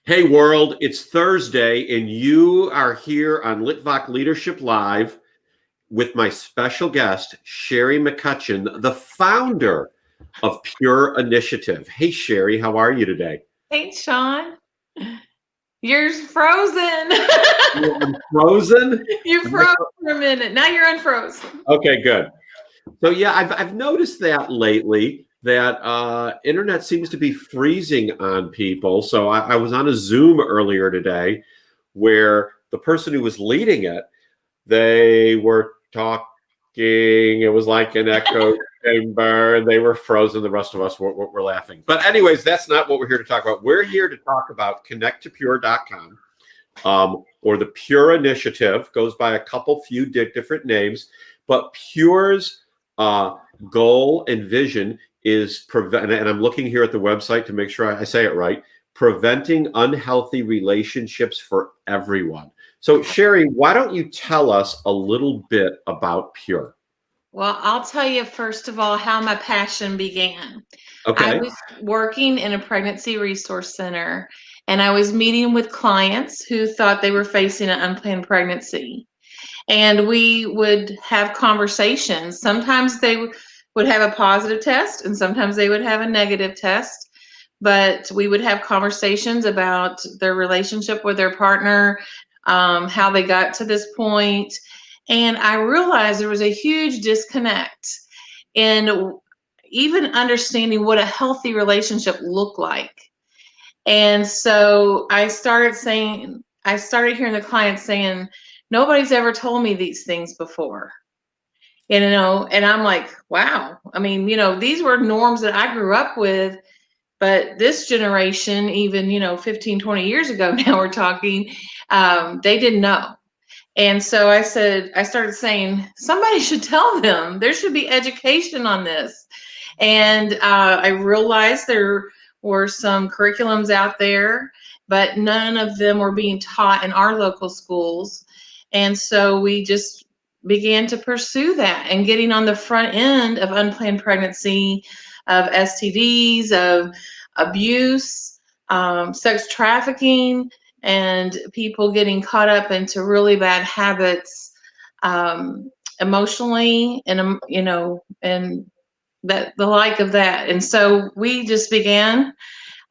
Hey world, it's Thursday, and you are here on Litvak Leadership Live with my special guest, Shari McCutcheon, the founder of Pure Initiative. Hey Shari, how are you today? Hey, Sean, you're frozen. I'm frozen. You froze for a minute. Now you're unfrozen. Okay, good. So yeah, I've noticed that lately that internet seems to be freezing on people. So I was on a Zoom earlier today where the person who was leading it, they were talking. It was like an echo chamber. They were frozen. The rest of us were laughing. But anyways, that's not what we're here to talk about. We're here to talk about connecttopure.com, or the Pure Initiative. Goes by a couple few different names, but Pure's goal and vision is prevent. And I'm looking here at the website to make sure I say it right. Preventing unhealthy relationships for everyone. So, Shari, why don't you tell us a little bit about Pure? Well, I'll tell you first of all how my passion began. I Okay. was working in a pregnancy resource center and I was meeting with clients who thought they were facing an unplanned pregnancy. And we would have conversations. Sometimes they would have a positive test and sometimes they would have a negative test. But we would have conversations about their relationship with their partner, how they got to this point. And I realized there was a huge disconnect in even understanding what a healthy relationship looked like. And so I started hearing the clients saying, nobody's ever told me these things before. And I'm like, wow. I mean, these were norms that I grew up with, but this generation, even, 15, 20 years ago, now we're talking, they didn't know. And so I started saying, somebody should tell them. There should be education on this. And I realized there were some curriculums out there, but none of them were being taught in our local schools. And so we just began to pursue that and getting on the front end of unplanned pregnancy, of STDs, of abuse, sex trafficking, and people getting caught up into really bad habits, emotionally, and that the like of that. And so we just began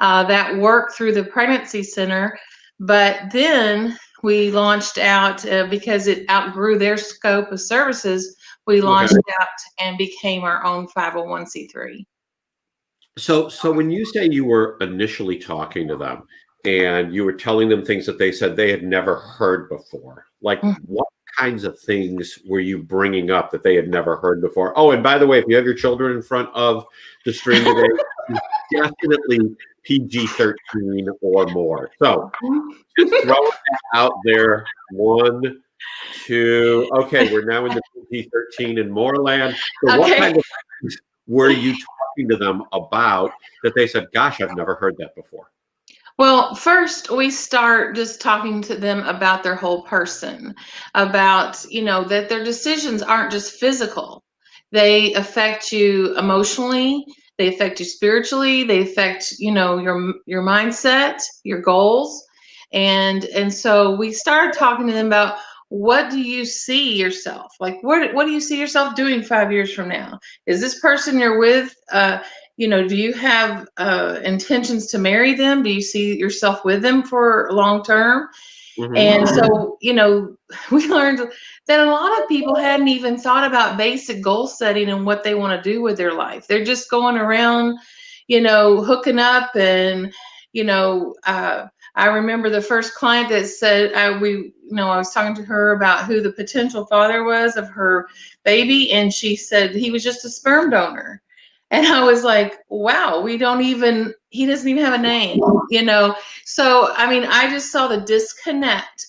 that work through the pregnancy center, but then we launched out because it outgrew their scope of services. We Okay. launched out and became our own 501c3. So when you say you were initially talking to them and you were telling them things that they said they had never heard before, like what kinds of things were you bringing up that they had never heard before? Oh, and by the way, if you have your children in front of the stream today, definitely PG-13 or more. So just throwing that out there. One, two. Okay, we're now in the PG-13 and more land. So what Okay. kind of things were you talking to them about that they said, gosh, I've never heard that before? Well, first we start just talking to them about their whole person, about, that their decisions aren't just physical. They affect you emotionally, they affect you spiritually, they affect, your mindset, your goals. And so we started talking to them about, what do you see yourself? Like, what do you see yourself doing 5 years from now? Is this person you're with do you have intentions to marry them? Do you see yourself with them for long term? Mm-hmm. And so, we learned that a lot of people hadn't even thought about basic goal setting and what they want to do with their life. They're just going around, hooking up. And, I remember the first client that said, I was talking to her about who the potential father was of her baby. And she said he was just a sperm donor. And I was like, wow, he doesn't even have a name, So, I mean, I just saw the disconnect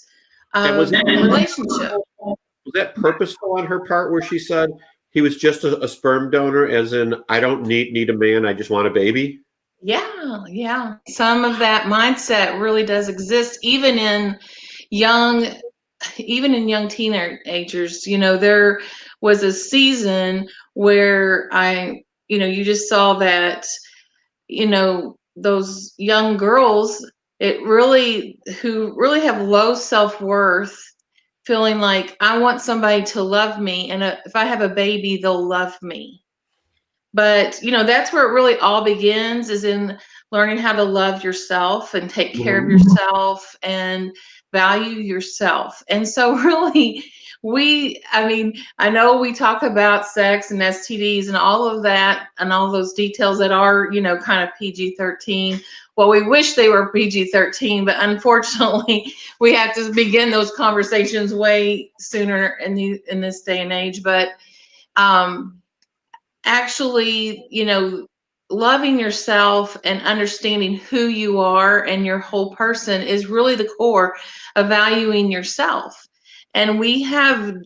And of the relationship. was that purposeful on her part where she said he was just a sperm donor, as in, I don't need a man, I just want a baby? Yeah, yeah. Some of that mindset really does exist, young, even in young teenagers. There was a season where you just saw that, those young girls who really have low self-worth, feeling like I want somebody to love me, and if I have a baby, they'll love me. But that's where it really all begins, is in learning how to love yourself and take care of Mhm. yourself and value yourself. And so really, I know we talk about sex and STDs and all of that and all those details that are, kind of PG-13. Well, we wish they were PG-13, but unfortunately, we have to begin those conversations way sooner in this day and age. But actually, loving yourself and understanding who you are and your whole person is really the core of valuing yourself. And we have,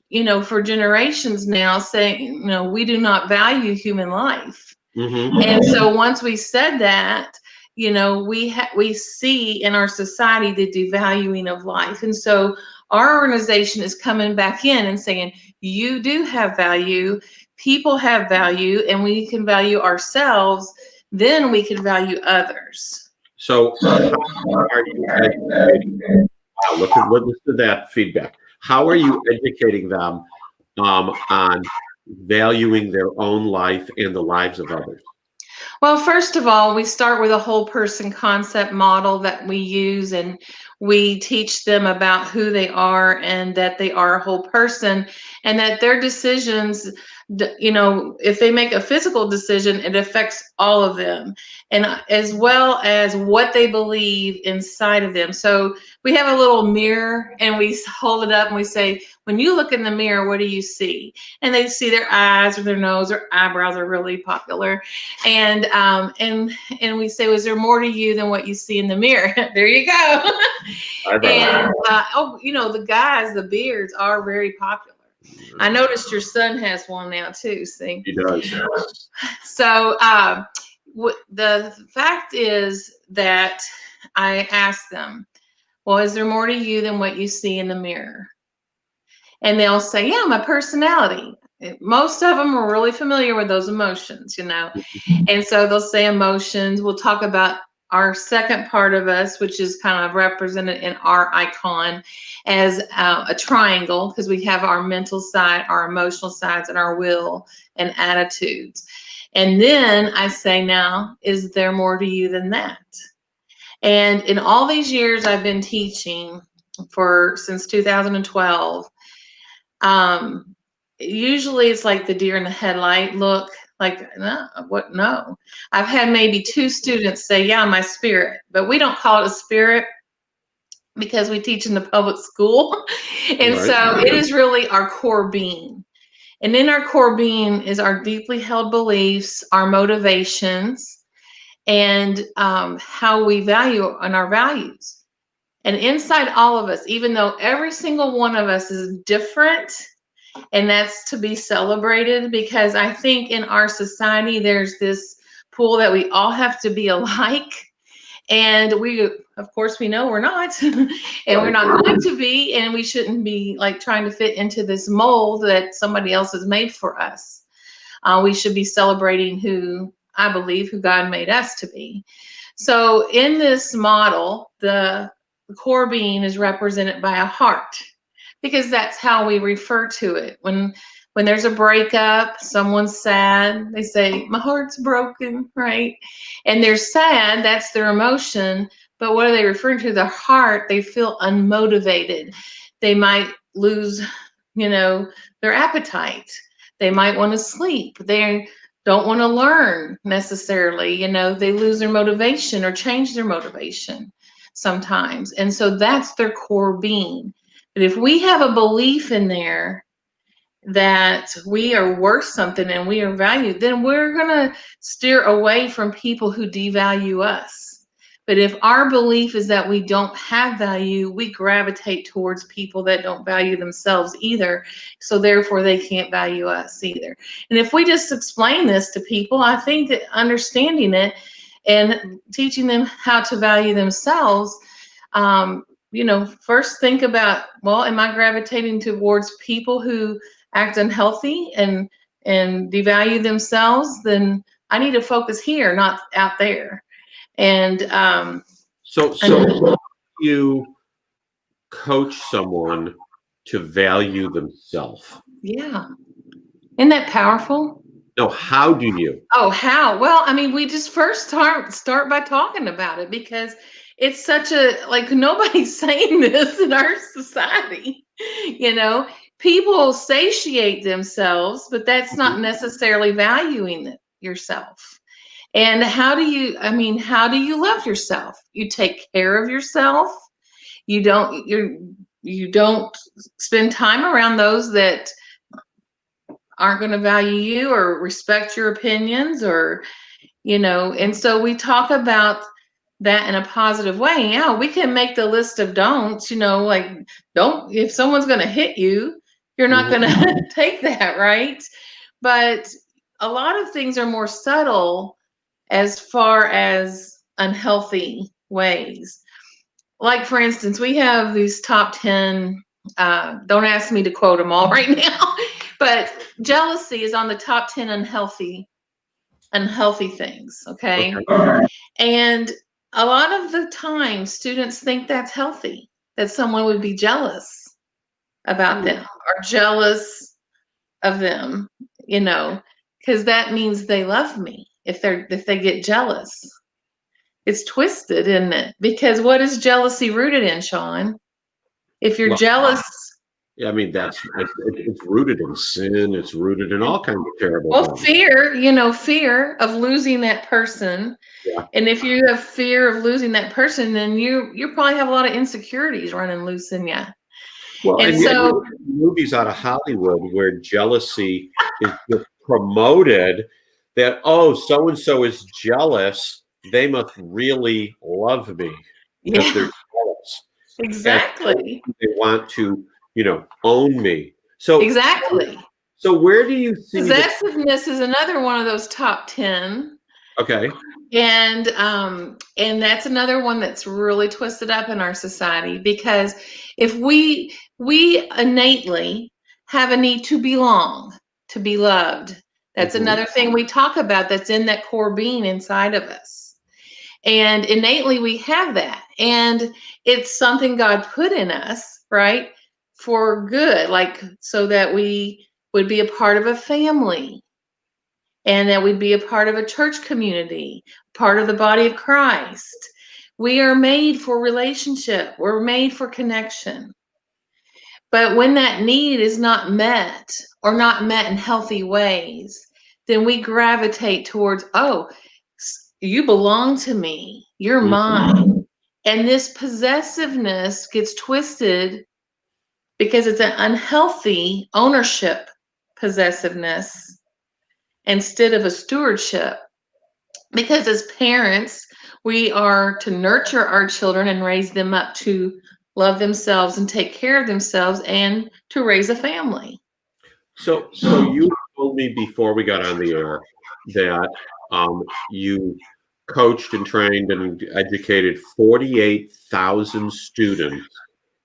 for generations now saying, we do not value human life. Mhm. And so once we said that, we see in our society the devaluing of life. And so our organization is coming back in and saying, you do have value, people have value, and we can value ourselves, then we can value others. So how are you educating? Wow, listen to that feedback. How are you educating them on valuing their own life and the lives of others? Well, first of all, we start with a whole person concept model that we use, and we teach them about who they are and that they are a whole person, and that their decisions, if they make a physical decision, it affects all of them, and as well as what they believe inside of them. So we have a little mirror and we hold it up and we say, when you look in the mirror, what do you see? And they see their eyes or their nose or eyebrows are really popular. And we say, was there more to you than what you see in the mirror? There you go. And the guys, the beards are very popular. I noticed your son has one now too. See, He does. so the fact is that I asked them, well, is there more to you than what you see in the mirror? And they'll say, yeah, my personality. Most of them are really familiar with those emotions, And so they'll say emotions. We'll talk about our second part of us, which is kind of represented in our icon as a triangle, because we have our mental side, our emotional sides, and our will and attitudes. And then I say, now, is there more to you than that? And in all these years I've been teaching since 2012, usually it's like the deer in the headlight look, like, no, what? No. I've had maybe 2 students say, yeah, my spirit, but we don't call it a spirit because we teach in the public school. And Right. so it is really our core being. And in our core being is our deeply held beliefs, our motivations, and how we value and our values. And inside all of us, even though every single one of us is different, and that's to be celebrated, because I think in our society there's this pool that we all have to be alike, and we, of course, we know we're not, and we're not going to be, and we shouldn't be like trying to fit into this mold that somebody else has made for us. We should be celebrating who God made us to be. So in this model, the core being is represented by a heart, because that's how we refer to it. When there's a breakup, someone's sad, they say, my heart's broken, right? And they're sad, that's their emotion. But what are they referring to? Their heart, they feel unmotivated. They might lose, their appetite. They might want to sleep. They don't want to learn necessarily. They lose their motivation or change their motivation sometimes. And so that's their core being. But if we have a belief in there that we are worth something and we are valued, then we're going to steer away from people who devalue us. But if our belief is that we don't have value, we gravitate towards people that don't value themselves either. So therefore, they can't value us either. And if we just explain this to people, I think that understanding it and teaching them how to value themselves, first think about, well, am I gravitating towards people who act unhealthy and devalue themselves? Then I need to focus here, not out there. And So how do you coach someone to value themselves? Yeah. Isn't that powerful? No, how do you? Oh, how? Well, I mean, we just first start by talking about it because it's such a like nobody's saying this in our society. You know, people satiate themselves, but that's not necessarily valuing yourself. And how do you love yourself? You take care of yourself. You don't spend time around those that aren't going to value you or respect your opinions or and so we talk about that in a positive way. Yeah, we can make the list of don'ts, like don't, if someone's going to hit you, you're not going Mhm. to take that, right? But a lot of things are more subtle as far as unhealthy ways. Like, for instance, we have these top 10, don't ask me to quote them all right now, but jealousy is on the top 10 unhealthy things. Okay. Okay. And a lot of the time, students think that's healthy, that someone would be jealous about them or jealous of them, because that means they love me if they get jealous. It's twisted, isn't it? Because what is jealousy rooted in, Sean? If you're Well, jealous, I mean, it's rooted in sin. It's rooted in all kinds of terrible well, things. fear of losing that person. Yeah. And if you have fear of losing that person, then you probably have a lot of insecurities running loose in you. Well, And and you so, look at movies out of Hollywood where jealousy is just promoted that, oh, so and so is jealous. They must really love me because they're yeah, jealous. And exactly. they want to, own me. So, Exactly. so where do you see the, Possessiveness is another one of those top 10. okay. And that's another one that's really twisted up in our society because if we innately have a need to belong, to be loved. That's Mhm. another thing we talk about that's in that core being inside of us. And innately we have that. And it's something God put in us, right? For good, like so that we would be a part of a family and that we'd be a part of a church community, part of the body of Christ. We are made for relationship. We're made for connection. But when that need is not met or not met in healthy ways, then we gravitate towards, oh, you belong to me. You're Mhm. mine. And this possessiveness gets twisted because it's an unhealthy ownership possessiveness instead of a stewardship. Because as parents, we are to nurture our children and raise them up to love themselves and take care of themselves and to raise a family. So you told me before we got on the air that you coached and trained and educated 48,000 students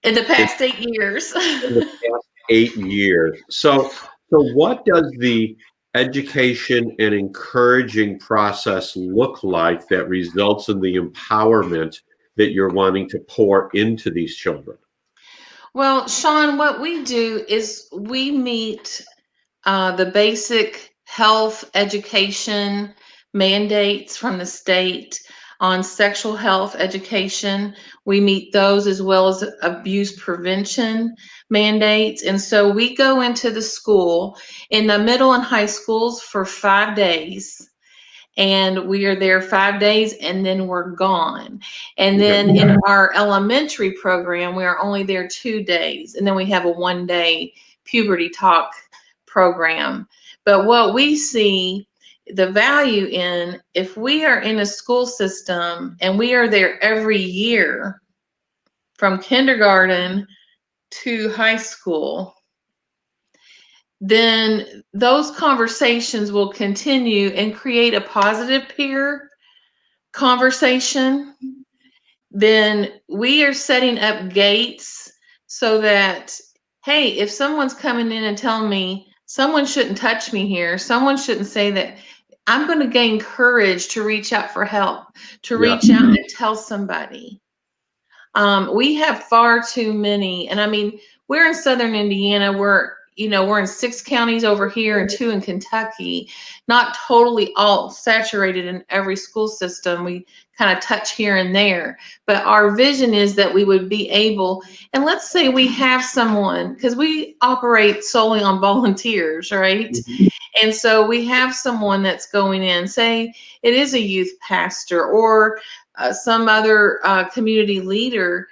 In the in, past 8 years. in the past 8 years. So what does the education and encouraging process look like that results in the empowerment that you're wanting to pour into these children? Well, Sean, what we do is we meet the basic health education mandates from the state on sexual health education. We meet those as well as abuse prevention mandates. And so we go into the school in the middle and high schools for 5 days. And we are there 5 days and then we're gone. And Okay. then in our elementary program, we are only there 2 days. And then we have a 1 day puberty talk program. But what we see the value in, if we are in a school system and we are there every year from kindergarten to high school, then those conversations will continue and create a positive peer conversation. Then we are setting up gates so that, hey, if someone's coming in and telling me someone shouldn't touch me here, someone shouldn't say that, I'm going to gain courage to reach out for help, to Yeah. reach out and tell somebody. We have far too many, and I mean, we're in Southern Indiana. We're in 6 counties over here and 2 in Kentucky. Not totally all saturated in every school system. We kind of touch here and there, but our vision is that we would be able. And let's say we have someone, because we operate solely on volunteers, right? Mhm. And so we have someone that's going in, say it is a youth pastor or some other community leader,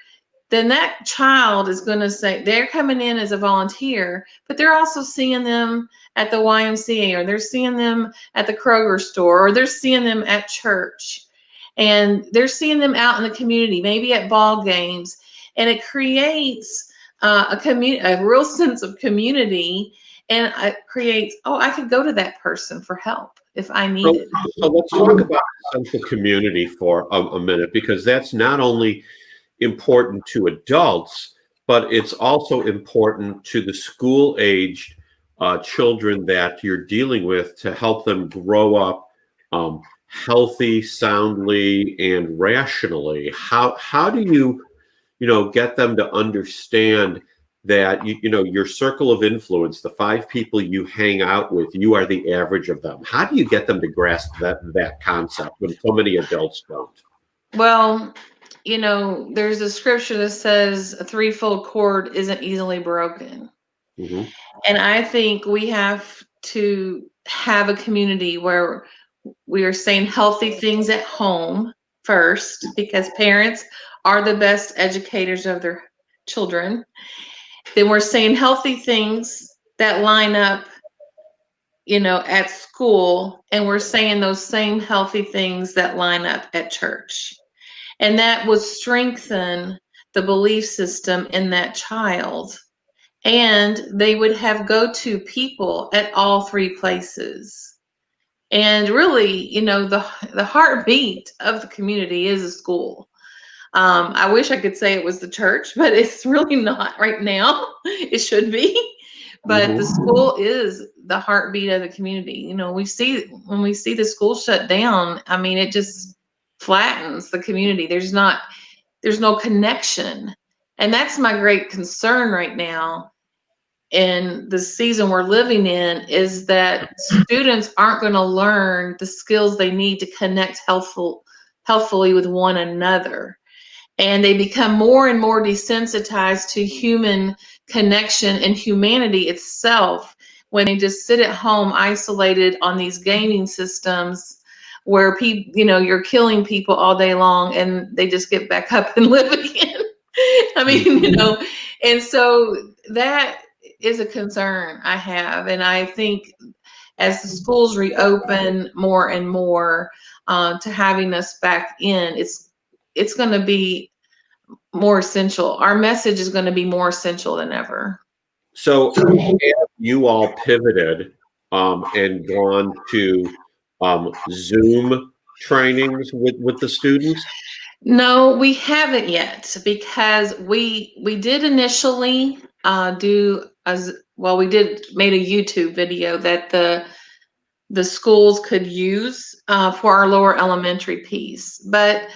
then that child is going to say they're coming in as a volunteer, but they're also seeing them at the YMCA, or they're seeing them at the Kroger store, or they're seeing them at church, and they're seeing them out in the community, maybe at ball games, and it creates a real sense of community, and it creates, oh, I could go to that person for help if I So, needed. so let's talk about a sense of community for a minute, because that's not only important to adults, but it's also important to the school-aged children that you're dealing with to help them grow up healthy, soundly, and rationally. How do you get them to understand that your circle of influence, the 5 people you hang out with, you are the average of them? How do you get them to grasp that concept when so many adults don't? Well, there's a scripture that says a threefold cord isn't easily broken. Hmm. And I think we have to have a community where we are saying healthy things at home first, because parents are the best educators of their children. Then we're saying healthy things that line up, at school, and we're saying those same healthy things that line up at church. And that would strengthen the belief system in that child. And they would have go-to people at all 3 places. And really, the heartbeat of the community is a school. I wish I could say it was the church, but it's really not right now. It should be. But the Hmm. school is the heartbeat of the community. When we see the school shut down, I mean, it just flattens the community. There's no connection. And that's my great concern right now in the season we're living in, is that students aren't going to learn the skills they need to connect healthfully with one another. And they become more and more desensitized to human connection and humanity itself when they just sit at home isolated on these gaming systems where people, you're killing people all day long and they just get back up and live again. I mean, and so that is a concern I have. And I think as the schools reopen more and more to having us back in, it's going to be more essential. Our message is going to be more essential than ever. So have you all pivoted and gone to Zoom trainings with the students? No, we haven't yet, because we did initially do as well. We did made a YouTube video that the schools could use for our lower elementary piece, but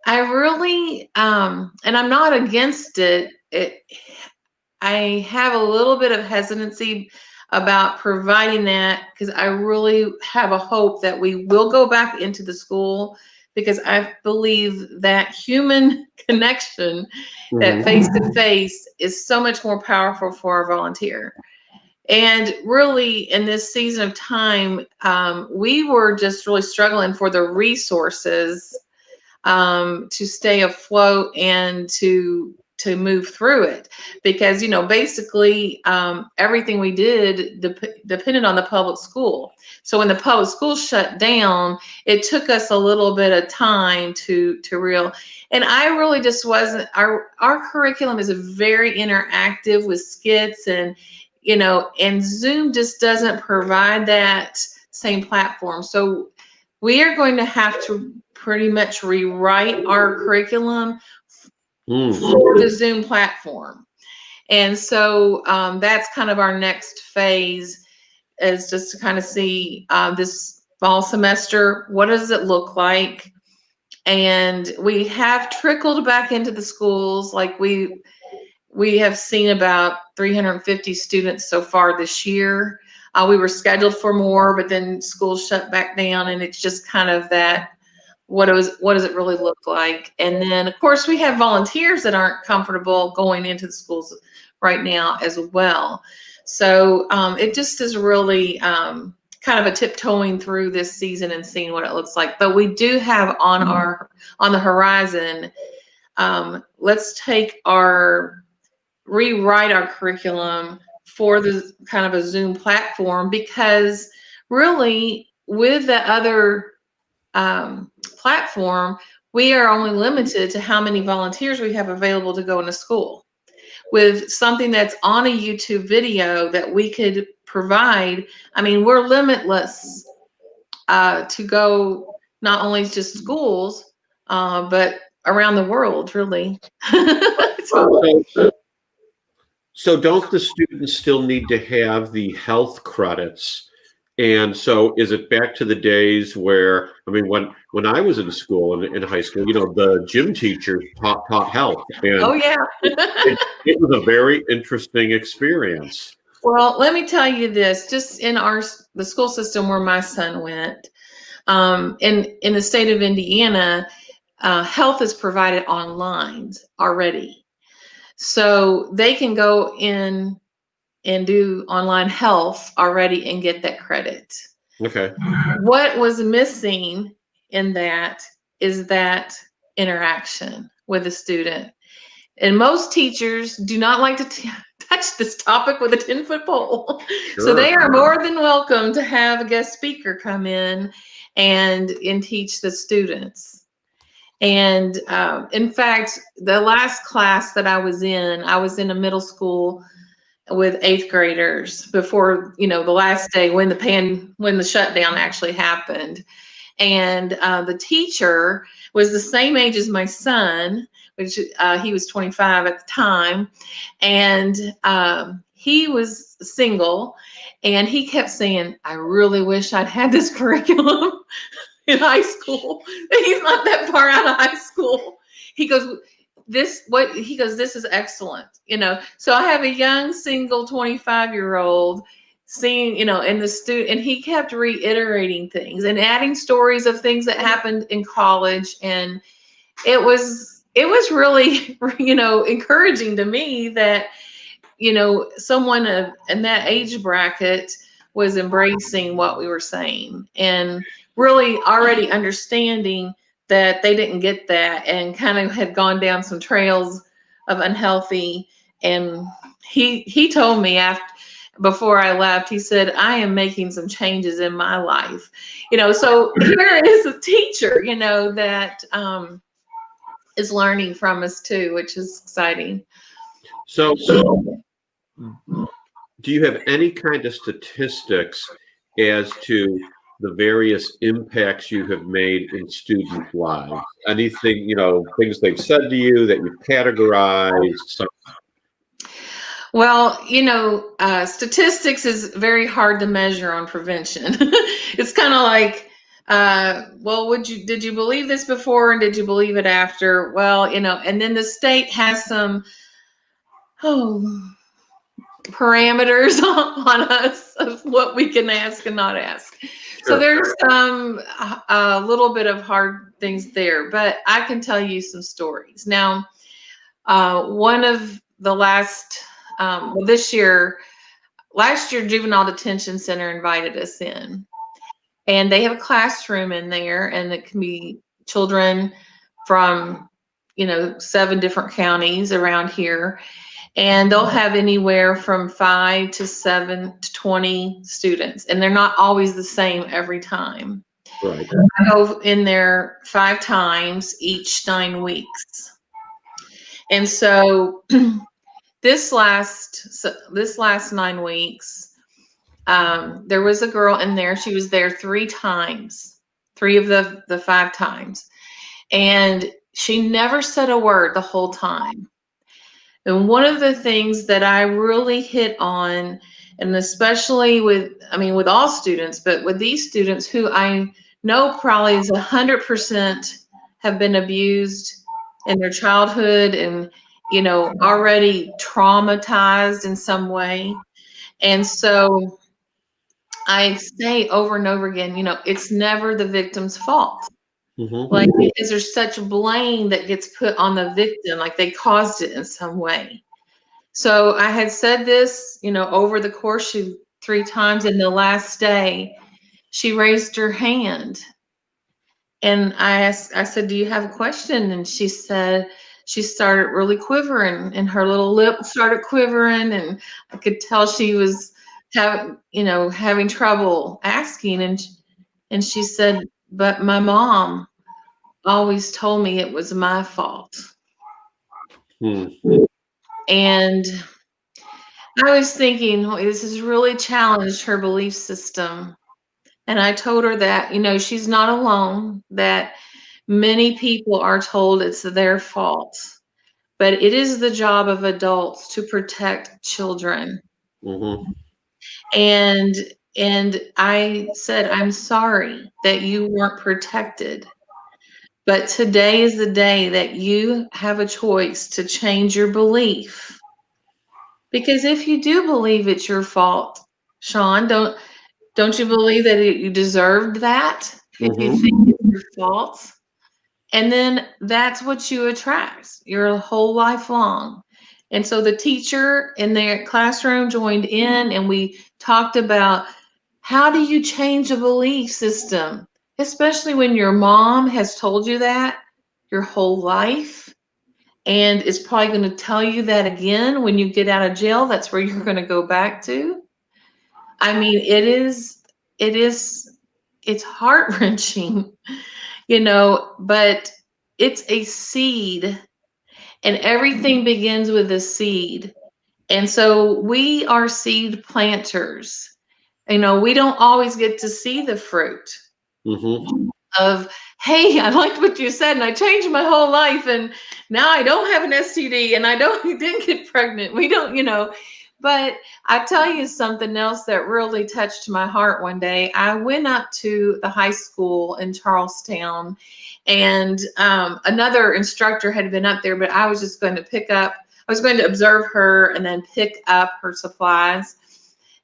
I really and I'm not against it. I have a little bit of hesitancy about providing that, because I really have a hope that we will go back into the school, because I believe that human connection, that Hmm. face to face, is so much more powerful for our volunteer. And really, in this season of time, we were just really struggling for the resources to stay afloat and to move through it, because basically everything we did depended on the public school. So when the public school shut down, it took us a little bit of time to real. And I really just wasn't. Our curriculum is very interactive with skits, and Zoom just doesn't provide that same platform. So we are going to have to pretty much rewrite our curriculum Mm. for the Zoom platform. And so that's kind of our next phase, is just to kind of see this fall semester, what does it look like? And we have trickled back into the schools. Like we have seen about 350 students so far this year. We were scheduled for more, but then schools shut back down, and it's just kind of that. What does it really look like? And then, of course, we have volunteers that aren't comfortable going into the schools right now as well. So it just is really kind of a tiptoeing through this season and seeing what it looks like. But we do have on the horizon. Let's rewrite our curriculum for the kind of a Zoom platform, because really with the other platform, we are only limited to how many volunteers we have available to go into school. With something that's on a YouTube video that we could provide, I mean, we're limitless to go not only just schools, but around the world, really. So don't the students still need to have the health credits? And so is it back to the days where, I mean, when I was in school, in high school, the gym teachers taught health, and Oh, yeah. it was a very interesting experience. Well, let me tell you this, just in the school system where my son went, in the state of Indiana, health is provided online already. So they can go in and do online health already and get that credit. Okay. What was missing in that is that interaction with the student. And most teachers do not like to touch this topic with a 10-foot pole. Sure. So they are more than welcome to have a guest speaker come in and teach the students. And in fact, the last class that I was in a middle school with 8th graders before, the last day when the shutdown actually happened. And the teacher was the same age as my son, which he was 25 at the time. And he was single, and he kept saying, I really wish I'd had this curriculum in high school. He's not that far out of high school. He goes, this is excellent. So I have a young single 25-year-old seeing, and the student, and he kept reiterating things and adding stories of things that happened in college. And it was really, encouraging to me that, someone in that age bracket was embracing what we were saying and really already understanding that they didn't get that and kind of had gone down some trails of unhealthy. And he told me before I left, he said, I am making some changes in my life. So here is a teacher, that is learning from us too, which is exciting. So do you have any kind of statistics as to the various impacts you have made in student lives? Anything, things they've said to you that you've categorized? Well, statistics is very hard to measure on prevention. It's kind of like, well, did you believe this before and did you believe it after? Well, and then the state has some parameters on us of what we can ask and not ask. Sure. So there's a little bit of hard things there, but I can tell you some stories. Now, one of the last year, Juvenile Detention Center invited us in, and they have a classroom in there, and it can be children from, 7 different counties around here. And they'll have anywhere from 5 to 7 to 20 students. And they're not always the same every time. Right. I go in there 5 times each 9 weeks. And so this last 9 weeks, there was a girl in there. She was there 3 times, 3 of the 5 times. And she never said a word the whole time. And one of the things that I really hit on And especially with all students, but with these students who I know probably is 100% have been abused in their childhood and, already traumatized in some way. And so I say over and over again, it's never the victim's fault. Like, because there's such blame that gets put on the victim, like they caused it in some way. So I had said this, over the course, 3 times, and the last day she raised her hand. And I said, do you have a question? And she said, she started really quivering and her little lip started quivering. And I could tell she was having trouble asking. And she said, but my mom always told me it was my fault. And I was thinking, oh, this has really challenged her belief system. And I told her that, she's not alone, that many people are told it's their fault, but it is the job of adults to protect children. And I said, I'm sorry that you weren't protected. But today is the day that you have a choice to change your belief. Because if you do believe it's your fault, Sean, don't you believe that you deserved that? If you think it's your fault? And then that's what you attract your whole life long. And so the teacher in their classroom joined in and we talked about how do you change a belief system, especially when your mom has told you that your whole life and is probably going to tell you that again when you get out of jail. That's where you're going to go back to. I mean, it's heart-wrenching, but it's a seed and everything begins with a seed. And so we are seed planters. We don't always get to see the fruit of, hey, I liked what you said and I changed my whole life and now I don't have an STD and I didn't get pregnant. We don't, but I tell you something else that really touched my heart one day. I went up to the high school in Charlestown and another instructor had been up there, but I was just going to observe her and then pick up her supplies.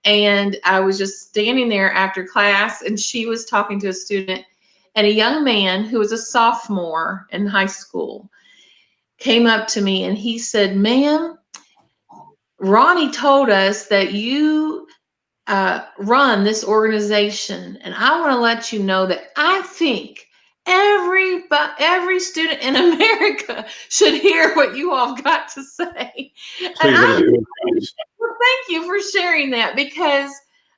And I was just standing there after class and she was talking to a student and a young man who was a sophomore in high school came up to me and he said, ma'am, Ronnie told us that you run this organization, and I want to let you know that I think every student in America should hear what you all got to say. And well, thank you for sharing that because,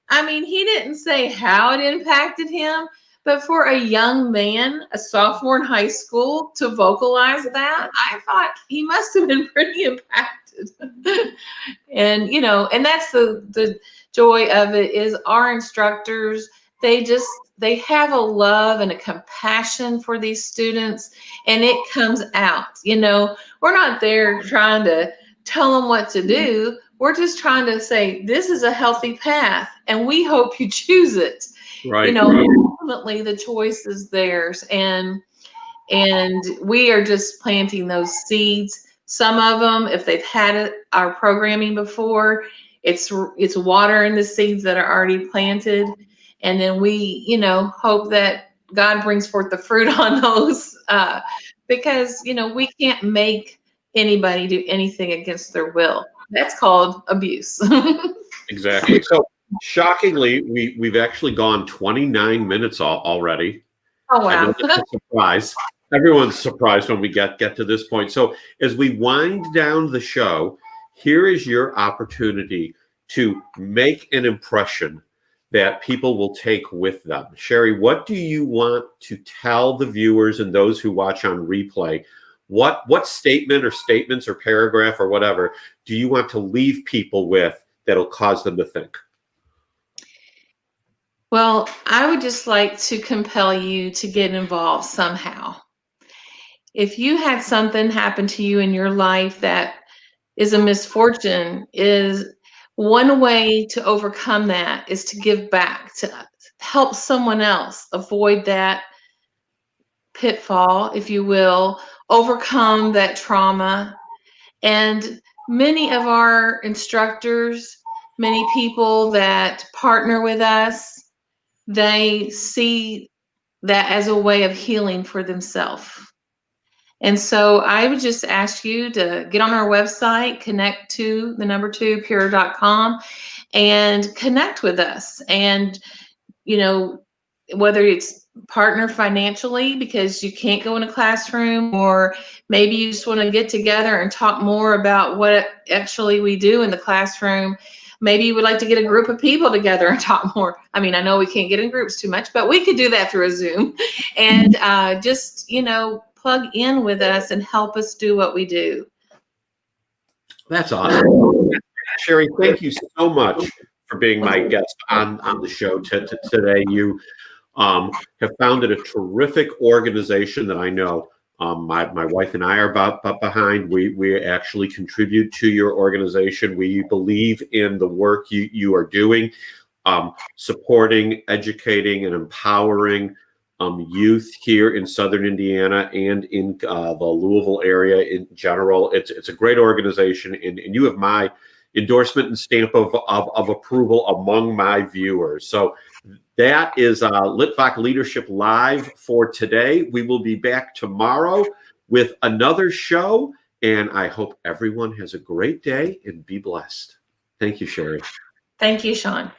he didn't say how it impacted him, but for a young man, a sophomore in high school, to vocalize that, I thought he must have been pretty impacted. And, and that's the joy of it is our instructors, they have a love and a compassion for these students and it comes out. We're not there trying to tell them what to do. We're just trying to say, this is a healthy path and we hope you choose it. Right. Ultimately the choice is theirs. And we are just planting those seeds. Some of them, if they've had our programming before, it's watering the seeds that are already planted. And then we, hope that God brings forth the fruit on those because, we can't make anybody do anything against their will. That's called abuse. Exactly. So shockingly, we've actually gone 29 minutes already. Oh, wow. I know that's a surprise. Everyone's surprised when we get to this point. So as we wind down the show, here is your opportunity to make an impression that people will take with them. Shari, what do you want to tell the viewers and those who watch on replay? What statement or statements or paragraph or whatever do you want to leave people with that'll cause them to think? Well, I would just like to compel you to get involved somehow. If you had something happen to you in your life that is a misfortune, one way to overcome that is to give back, to help someone else avoid that pitfall, if you will, overcome that trauma. And many of our instructors, many people that partner with us, they see that as a way of healing for themselves. And so I would just ask you to get on our website, connect to the number 2 pure.com, and connect with us. And, you know, whether it's partner financially because you can't go in a classroom, or maybe you just want to get together and talk more about what actually we do in the classroom. Maybe you would like to get a group of people together and talk more. I mean, I know we can't get in groups too much, but we could do that through a Zoom and just, plug in with us and help us do what we do. That's awesome. Shari, thank you so much for being my guest on the show today. You have founded a terrific organization that I know my wife and I are behind. We actually contribute to your organization. We believe in the work you are doing, supporting, educating, and empowering youth here in Southern Indiana and in the Louisville area in general. It's a great organization, and you have my endorsement and stamp of approval among my viewers. So that is Litvak Leadership Live for today. We will be back tomorrow with another show, and I hope everyone has a great day and be blessed. Thank you, Shari. Thank you, Sean.